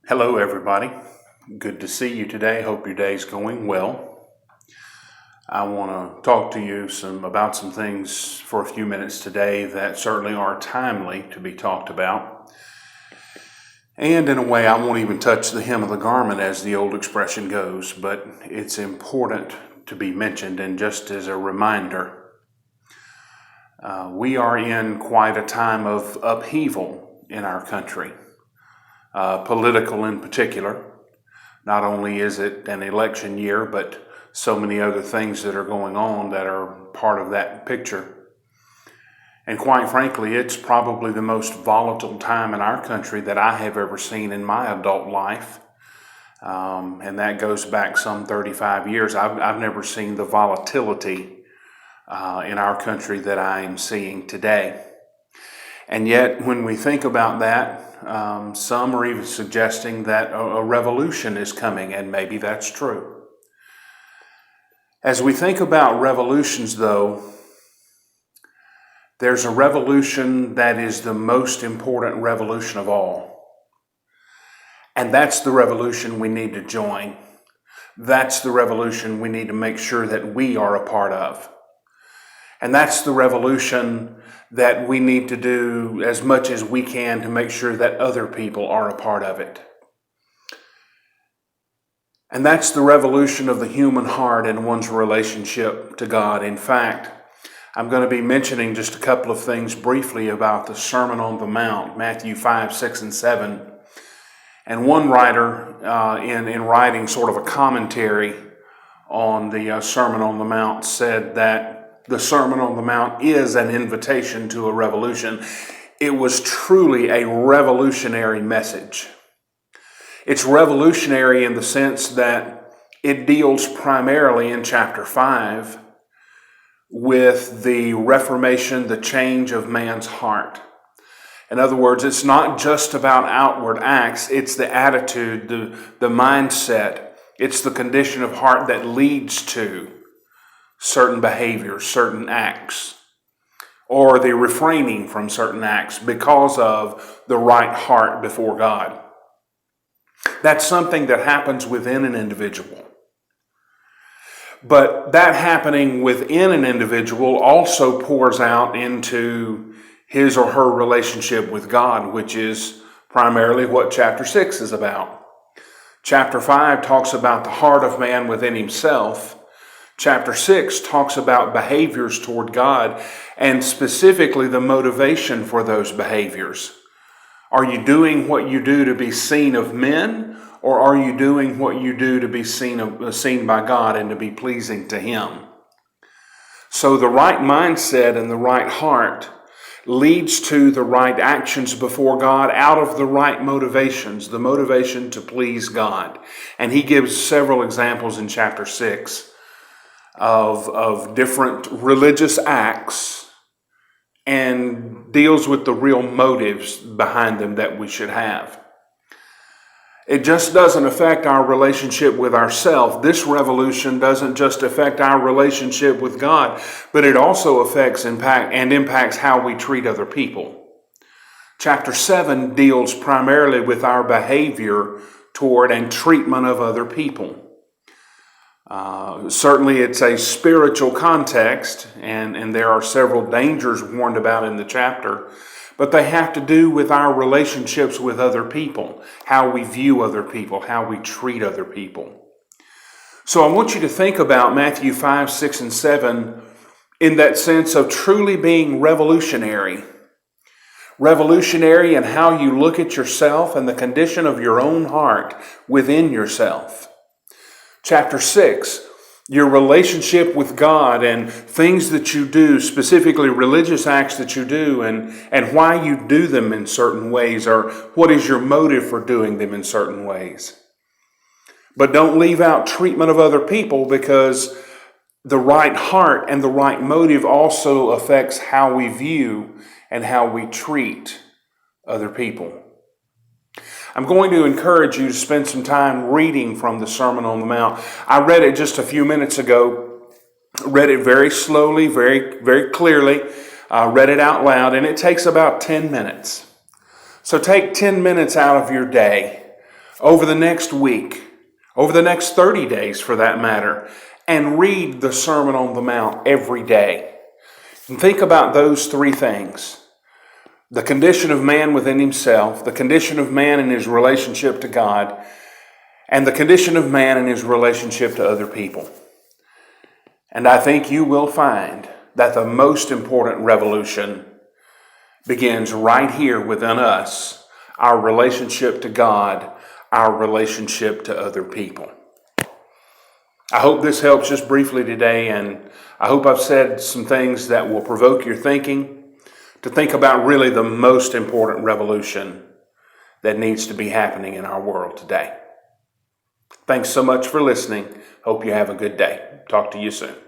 Hello, everybody. Good to see you today. Hope your day's going well. I want to talk to you about some things for a few minutes today that certainly are timely to be talked about. And in a way, I won't even touch the hem of the garment, as the old expression goes, but it's important to be mentioned. And just as a reminder, we are in quite a time of upheaval in our country. Political in particular. Not only is it an election year, but so many other things that are going on that are part of that picture. And quite frankly, it's probably the most volatile time in our country that I have ever seen in my adult life. And that goes back some 35 years. I've never seen the volatility in our country that I am seeing today. And yet, when we think about that, some are even suggesting that a revolution is coming, and maybe that's true. As we think about revolutions, though, there's a revolution that is the most important revolution of all. And that's the revolution we need to join. That's the revolution we need to make sure that we are a part of. And that's the revolution that we need to do as much as we can to make sure that other people are a part of it. And that's the revolution of the human heart and one's relationship to God. In fact, I'm going to be mentioning just a couple of things briefly about the Sermon on the Mount, Matthew 5, 6, and 7. And one writer, in writing sort of a commentary on the Sermon on the Mount, said that the Sermon on the Mount is an invitation to a revolution. It was truly a revolutionary message. It's revolutionary in the sense that it deals primarily in chapter 5 with the reformation, the change of man's heart. In other words, it's not just about outward acts, it's the attitude, the mindset, it's the condition of heart that leads to certain behaviors, certain acts, or the refraining from certain acts because of the right heart before God. That's something that happens within an individual. But that happening within an individual also pours out into his or her relationship with God, which is primarily what chapter 6 is about. Chapter 5 talks about the heart of man within himself. Chapter 6 talks about behaviors toward God, and specifically the motivation for those behaviors. Are you doing what you do to be seen of men, or are you doing what you do to be seen by God and to be pleasing to Him? So the right mindset and the right heart leads to the right actions before God out of the right motivations, the motivation to please God. And he gives several examples in chapter 6 of different religious acts and deals with the real motives behind them that we should have. It just doesn't affect our relationship with ourselves. This revolution doesn't just affect our relationship with God, but it also impacts how we treat other people. Chapter 7 deals primarily with our behavior toward and treatment of other people. Certainly it's a spiritual context, and there are several dangers warned about in the chapter, but they have to do with our relationships with other people, how we view other people, how we treat other people. So I want you to think about Matthew 5, 6, and 7 in that sense of truly being revolutionary. Revolutionary in how you look at yourself and the condition of your own heart within yourself. Chapter 6, your relationship with God and things that you do, specifically religious acts that you do, and why you do them in certain ways, or what is your motive for doing them in certain ways. But don't leave out treatment of other people, because the right heart and the right motive also affects how we view and how we treat other people. I'm going to encourage you to spend some time reading from the Sermon on the Mount. I read it just a few minutes ago, read it very slowly, very, very clearly, read it out loud, and it takes about 10 minutes. So take 10 minutes out of your day over the next week, over the next 30 days for that matter, and read the Sermon on the Mount every day. And think about those three things: the condition of man within himself, the condition of man in his relationship to God, and the condition of man in his relationship to other people. And I think you will find that the most important revolution begins right here within us, our relationship to God, our relationship to other people. I hope this helps just briefly today, and I hope I've said some things that will provoke your thinking to think about really the most important revolution that needs to be happening in our world today. Thanks so much for listening. Hope you have a good day. Talk to you soon.